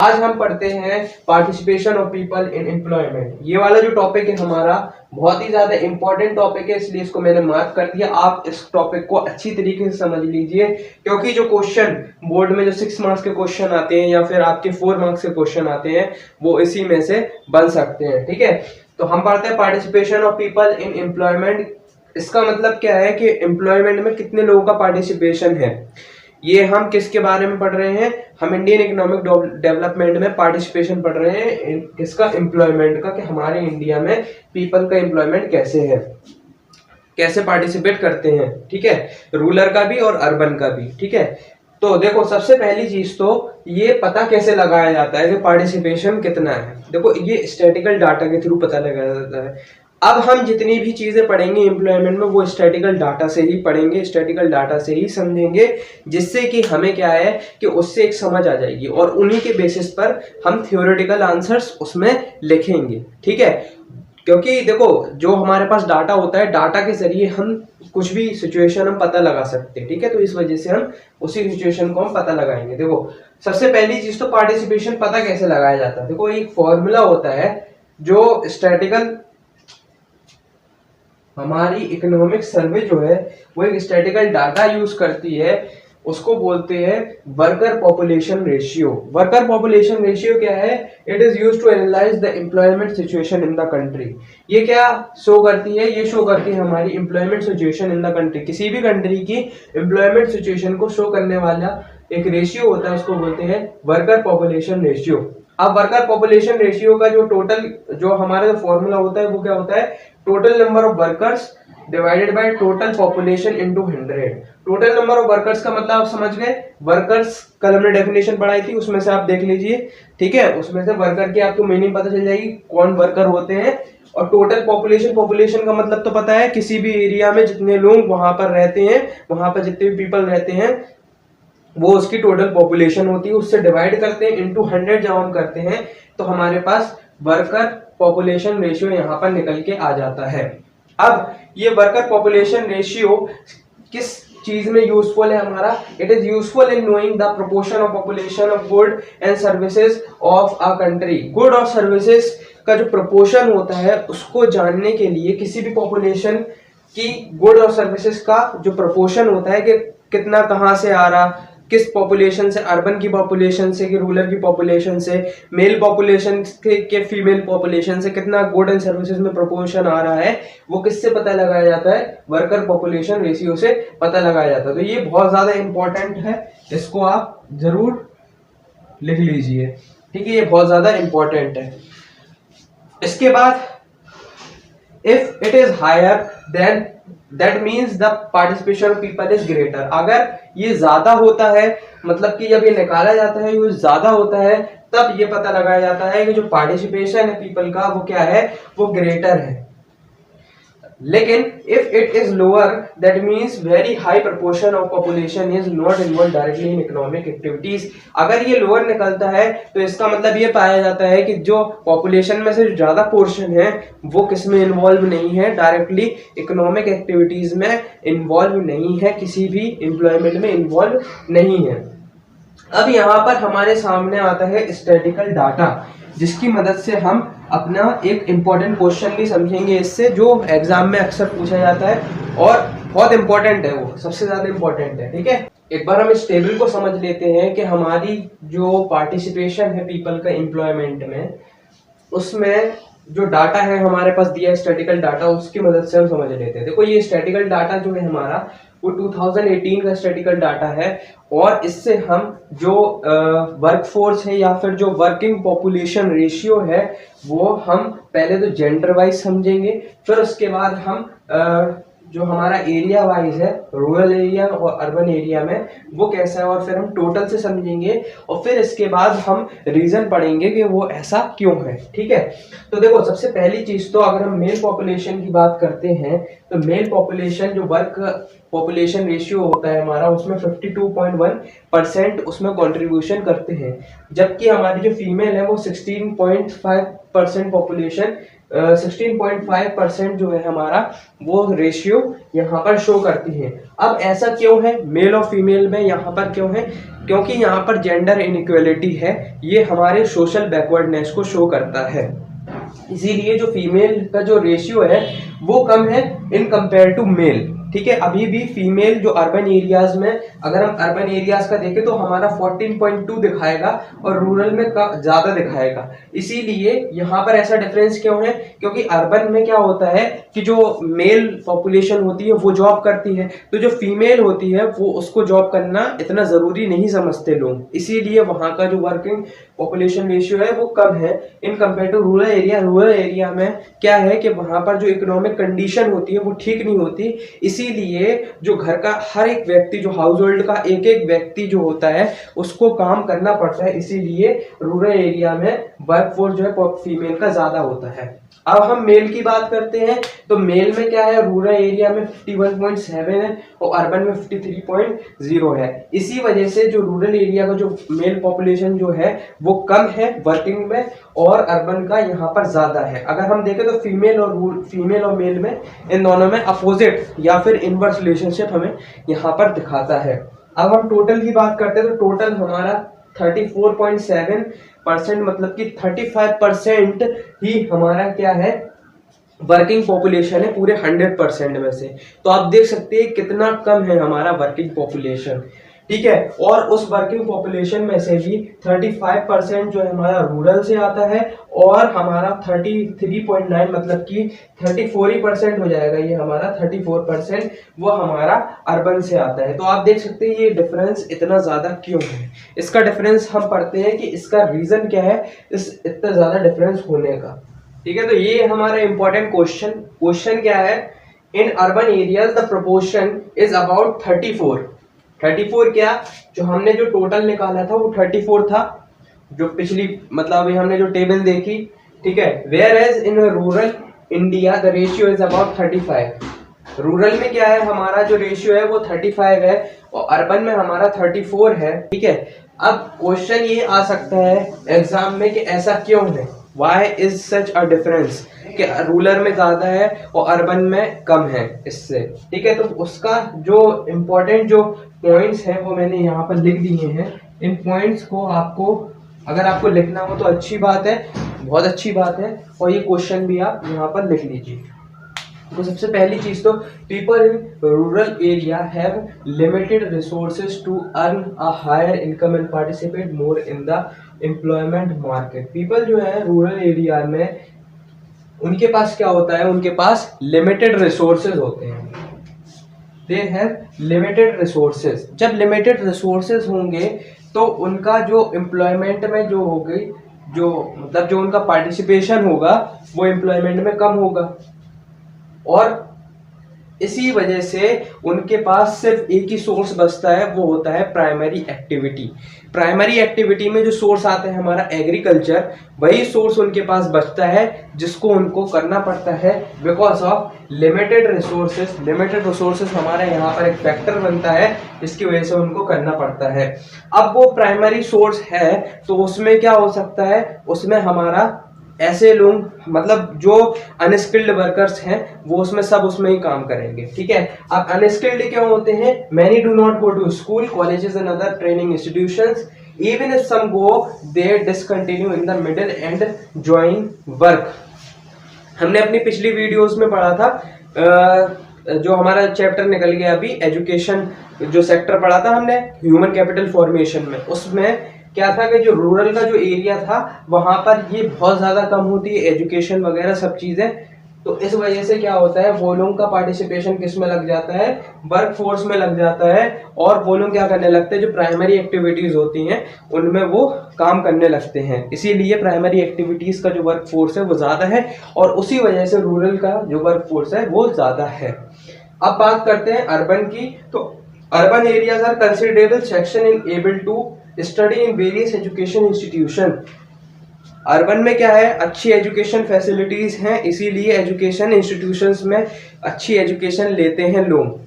आज हम पढ़ते हैं participation of people in employment. ये वाला जो टॉपिक है हमारा बहुत ही ज्यादा इंपॉर्टेंट टॉपिक है, इसलिए इसको मैंने मार्क कर दिया। आप इस टॉपिक को अच्छी तरीके से समझ लीजिए, क्योंकि जो क्वेश्चन बोर्ड में जो 6 मार्क्स के क्वेश्चन आते हैं या फिर आपके 4 मार्क्स के क्वेश्चन आते हैं वो इसी में से बन सकते हैं। ठीक है, तो हम पढ़ते हैं participation of people in employment. इसका मतलब क्या है कि एम्प्लॉयमेंट में कितने लोगों का पार्टिसिपेशन है। ये हम किसके बारे में पढ़ रहे हैं? हम इंडियन इकोनॉमिक डेवलपमेंट में पार्टिसिपेशन पढ़ रहे हैं, किसका? एम्प्लॉयमेंट का, कि हमारे इंडिया में पीपल का एम्प्लॉयमेंट कैसे है, कैसे पार्टिसिपेट करते हैं। ठीक है, रूरल का भी और अर्बन का भी। ठीक है, तो देखो सबसे पहली चीज तो ये पता कैसे लगाया जाता है कि पार्टिसिपेशन कितना है। देखो ये स्टैटिकल डाटा के थ्रू पता लगाया जाता है। अब हम जितनी भी चीजें पढ़ेंगे एम्प्लॉयमेंट में वो स्टैटिकल डाटा से ही पढ़ेंगे, स्टैटिकल डाटा से ही समझेंगे, जिससे कि हमें क्या है कि उससे एक समझ आ जाएगी और उन्हीं के बेसिस पर हम थ्योरेटिकल आंसर्स उसमें लिखेंगे। ठीक है, क्योंकि देखो जो हमारे पास डाटा होता है, डाटा के जरिए हम कुछ भी सिचुएशन हम पता लगा सकते हैं। ठीक है, तो इस वजह से हम उसी सिचुएशन को हम पता लगाएंगे। देखो सबसे पहली चीज तो पार्टिसिपेशन पता कैसे लगाया जाता है। देखो एक फॉर्मूला होता है जो स्टैटिकल, हमारी इकोनॉमिक सर्वे जो है वो एक स्टैटिकल डाटा यूज करती है, उसको बोलते हैं worker population ratio. Worker population ratio क्या है? It is used to analyse the employment situation in the country. ये क्या शो करती है? ये शो करती है हमारी employment situation in the country. किसी भी कंट्री की एम्प्लॉयमेंट सिचुएशन को शो करने वाला एक रेशियो होता है, उसको बोलते हैं वर्कर पॉपुलेशन रेशियो। अब वर्कर पॉपुलेशन रेशियो का जो टोटल, जो हमारा फॉर्मूला होता है वो क्या होता है? Total number of workers divided by total population into 100। Total number of workers का मतलब आप समझ गए, वर्कर्स कल हमने डेफिनेशन पढ़ाई थी, उसमें से आप देख लीजिए। ठीक है, उसमें से वर्कर की आपको मीनिंग पता चल जाएगी, कौन वर्कर होते हैं। और टोटल पॉपुलेशन, पॉपुलेशन का मतलब तो पता है, किसी भी एरिया में जितने लोग वहां पर रहते हैं, वहां पर जितने भी पीपल रहते हैं वो उसकी टोटल पॉपुलेशन होती है, उससे डिवाइड करते हैं इनटू 100 जब हम करते हैं तो हमारे पास वर्कर पॉपुलेशन रेशियो यहाँ पर निकल के आ जाता है। अब ये वर्कर पॉपुलेशन रेशियो किस चीज में यूजफुल है हमारा? It is useful in knowing the proportion of population of good and services of a country. Good और सर्विसेज का जो प्रोपोर्शन होता है उसको जानने के लिए, किसी भी पॉपुलेशन की गुड और सर्विसेज का जो प्रोपोर्शन होता है कि कितना कहाँ से आ रहा, किस पॉपुलेशन से, अर्बन की पॉपुलेशन से कि रूरल की पॉपुलेशन से, मेल पॉपुलेशन के फीमेल पॉपुलेशन से कितना गुड एंड सर्विसेज में प्रोपोर्शन आ रहा है, वो किससे पता लगाया जाता है? वर्कर पॉपुलेशन रेशियो से पता लगाया जाता है। तो ये बहुत ज्यादा इंपॉर्टेंट है, इसको आप जरूर लिख लीजिए। ठीक है, ये बहुत ज्यादा इंपॉर्टेंट है। इसके बाद if it is higher then that means the participation of people is greater. अगर ये ज्यादा होता है, मतलब कि जब ये निकाला जाता है ये ज्यादा होता है, तब ये पता लगाया जाता है कि जो पार्टिसिपेशन है पीपल का वो क्या है? वो ग्रेटर है। लेकिन if it is lower that means very high proportion of population is not involve directly in economic activities. अगर ये लोअर निकलता है तो इसका मतलब ये पाया जाता है कि जो पॉपुलेशन में से ज्यादा पोर्शन है वो किसमें इन्वॉल्व नहीं है? डायरेक्टली इकोनॉमिक एक्टिविटीज में इन्वॉल्व नहीं है, किसी भी एम्प्लॉयमेंट में इन्वॉल्व नहीं है। अब यहाँ पर हमारे सामने आता है स्टैटिकल डाटा, जिसकी मदद से हम अपना एक इंपॉर्टेंट क्वेश्चन भी समझेंगे इससे, जो एग्जाम में अक्सर पूछा जाता है और बहुत इंपॉर्टेंट है, वो सबसे ज्यादा इंपॉर्टेंट है। ठीक है, एक बार हम इस टेबल को समझ लेते हैं कि हमारी जो पार्टिसिपेशन है पीपल का एम्प्लॉयमेंट में, उसमें जो डाटा है हमारे पास दिया है स्टैटिकल डाटा, उसकी मदद से हम समझ लेते हैं। देखो ये स्टैटिकल डाटा जो है हमारा वो 2018 का स्टैटिकल डाटा है, और इससे हम जो वर्कफोर्स है या फिर जो वर्किंग पॉपुलेशन रेशियो है वो हम पहले तो जेंडर वाइज समझेंगे, फिर उसके बाद हम जो हमारा एरिया वाइज है, रूरल एरिया और अर्बन एरिया में वो कैसा है, और फिर हम टोटल से समझेंगे, और फिर इसके बाद हम रीजन पढ़ेंगे कि वो ऐसा क्यों है। ठीक है, तो देखो सबसे पहली चीज तो अगर हम मेल पॉपुलेशन की बात करते हैं तो मेल पॉपुलेशन जो वर्क पॉपुलेशन रेशियो होता है हमारा, उसमें 52.1% उसमें कंट्रीब्यूशन करते हैं। जबकि हमारी जो फीमेल है वो 16.5% पॉपुलेशन 16.5% जो है हमारा वो रेशियो यहाँ पर शो करती है। अब ऐसा क्यों है मेल और फीमेल में, यहाँ पर क्यों है? क्योंकि यहाँ पर जेंडर इनइक्वालिटी है, ये हमारे सोशल बैकवर्डनेस को शो करता है। इसीलिए जो फीमेल का जो रेशियो है वो कम है इन कंपेयर टू मेल। ठीक है, अभी भी फीमेल जो अर्बन एरियाज में, अगर हम अर्बन एरियाज का देखें तो हमारा 14.2 दिखाएगा और रूरल में ज्यादा दिखाएगा। इसीलिए यहाँ पर ऐसा डिफरेंस क्यों है? क्योंकि अर्बन में क्या होता है कि जो मेल पॉपुलेशन होती है वो जॉब करती है, तो जो फीमेल होती है वो उसको जॉब करना इतना जरूरी नहीं समझते लोग, इसीलिए वहां का जो वर्किंग पॉपुलेशन रेशियो है वो कम है in compare to rural area. Rural area में क्या है कि वहां पर जो इकोनॉमिक कंडीशन होती है वो ठीक नहीं होती, इसीलिए जो घर का हर एक व्यक्ति, जो हाउस होल्ड का एक एक व्यक्ति जो होता है उसको काम करना पड़ता है, इसीलिए रूरल एरिया में वर्कफोर्स जो है फीमेल का ज्यादा होता है। अब हम मेल की बात करते हैं तो मेल में क्या है, रूरल एरिया में 51.7 है और अर्बन में 53.0 है। इसी वजह से जो रूरल एरिया का जो मेल पॉपुलेशन जो है वो कम है वर्किंग में और अर्बन का यहाँ पर ज्यादा है। अगर हम देखें तो फीमेल और मेल में इन दोनों में अपोजिट या फिर इनवर्स रिलेशनशिप हमें यहाँ पर दिखाता है। अब हम टोटल की बात करते हैं तो टोटल हमारा 34.7% मतलब कि 35% ही हमारा क्या है वर्किंग पॉपुलेशन है पूरे 100% में से। तो आप देख सकते हैं कितना कम है हमारा वर्किंग पॉपुलेशन। ठीक है, और उस वर्किंग पॉपुलेशन में से भी 35% जो है हमारा रूरल से आता है और हमारा 33.9 मतलब कि 34% हो जाएगा, ये हमारा 34% वो हमारा अर्बन से आता है। तो आप देख सकते हैं ये डिफरेंस इतना ज्यादा क्यों है। इसका डिफरेंस हम पढ़ते हैं कि इसका रीजन क्या है इस इतना ज्यादा डिफरेंस होने का। ठीक है, तो ये हमारा इंपॉर्टेंट क्वेश्चन क्या है, in urban areas the proportion is about 34 क्या, जो हमने जो टोटल निकाला था वो 34 था, जो पिछली मतलब अभी हमने जो टेबल देखी। ठीक है, whereas in rural India the ratio is about 35। Rural में क्या है हमारा जो रेशियो है वो 35 है और अर्बन में हमारा 34 है। ठीक है, अब क्वेश्चन ये आ सकता है एग्जाम में कि ऐसा क्यों है, why is such a difference, कि रूरल में ज्यादा है और अर्बन में कम है इससे। ठीक है, तो उसका जो इम्पोर्टेंट जो पॉइंट्स हैं वो मैंने यहाँ पर लिख दिए हैं। इन पॉइंट्स को आपको अगर आपको लिखना हो तो अच्छी बात है, बहुत अच्छी बात है, और ये क्वेश्चन भी आप यहाँ पर लिख लीजिए। तो सबसे पहली चीज तो people in rural area have limited resources to earn a higher income and participate more in the employment market. People जो है रूरल एरिया में उनके पास क्या होता है, उनके पास लिमिटेड रिसोर्सेज होते हैं, दे हैव लिमिटेड रिसोर्सेज। जब लिमिटेड रिसोर्सेज होंगे तो उनका जो एम्प्लॉयमेंट में जो होगी जो मतलब जो उनका पार्टिसिपेशन होगा वो एम्प्लॉयमेंट में कम होगा और इसी वजह से उनके पास सिर्फ एक ही सोर्स बचता है, वो होता है प्राइमरी एक्टिविटी। प्राइमरी एक्टिविटी में जो सोर्स आता है हमारा एग्रीकल्चर, वही सोर्स उनके पास बचता है जिसको उनको करना पड़ता है because of limited resources. Limited resources हमारा यहाँ पर एक फैक्टर बनता है जिसकी वजह से उनको करना पड़ता है। अब वो प्राइमरी सोर्स है तो उसमें क्या हो सकता है, उसमें हमारा ऐसे लोग मतलब जो अनस्किल्ड वर्कर्स हैं वो उसमें ही काम करेंगे। ठीक है, अब अनस्किल्ड क्यों होते हैं, many do not go to school colleges and other training institutions, even if some go they discontinue in the middle and join work. हमने अपनी पिछली वीडियोस में पढ़ा था जो हमारा चैप्टर निकल गया अभी एजुकेशन जो सेक्टर पढ़ा था हमने ह्यूमन कैपिटल फॉर्मेशन में, उसमें क्या था कि जो रूरल का जो एरिया था वहां पर ये बहुत ज्यादा कम होती है एजुकेशन वगैरह सब चीजें। तो इस वजह से क्या होता है वो लोगों का पार्टिसिपेशन किस में लग जाता है, वर्क फोर्स में लग जाता है और वो लोग क्या करने लगते हैं जो प्राइमरी एक्टिविटीज होती हैं उनमें वो काम करने लगते हैं। इसीलिए प्राइमरी एक्टिविटीज का जो वर्क फोर्स है वो ज्यादा है और उसी वजह से रूरल का जो वर्क फोर्स है वो ज्यादा है। अब बात करते हैं अर्बन की, तो urban areas are considerable section in able to study in various education institution. Urban में क्या है, अच्छी एजुकेशन फैसिलिटीज हैं, इसीलिए एजुकेशन इंस्टीट्यूशंस में अच्छी एजुकेशन लेते हैं लोग।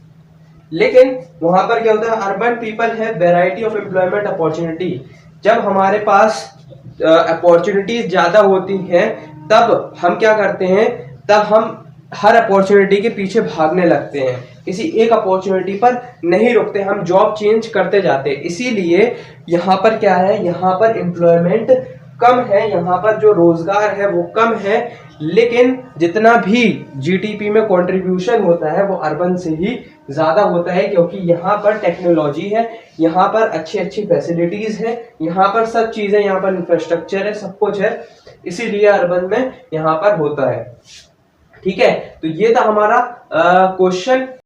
लेकिन वहां पर क्या होता है, अर्बन पीपल है वैरायटी ऑफ एम्प्लॉयमेंट अपॉर्चुनिटी। जब हमारे पास अपॉर्चुनिटीज ज्यादा होती हैं तब हम क्या करते हैं, तब हम हर अपॉर्चुनिटी के पीछे भागने लगते हैं, किसी एक अपॉर्चुनिटी पर नहीं रुकते, हम जॉब चेंज करते जाते हैं। इसीलिए यहाँ पर क्या है, यहाँ पर एम्प्लॉयमेंट कम है, यहाँ पर जो रोजगार है वो कम है, लेकिन जितना भी जीडीपी में कंट्रीब्यूशन होता है वो अर्बन से ही ज्यादा होता है, क्योंकि यहाँ पर टेक्नोलॉजी है, यहाँ पर अच्छी अच्छी फैसिलिटीज है, यहाँ पर सब चीजें, यहाँ पर इंफ्रास्ट्रक्चर है, सब कुछ है, इसीलिए अर्बन में यहाँ पर होता है। ठीक है, तो ये था हमारा क्वेश्चन।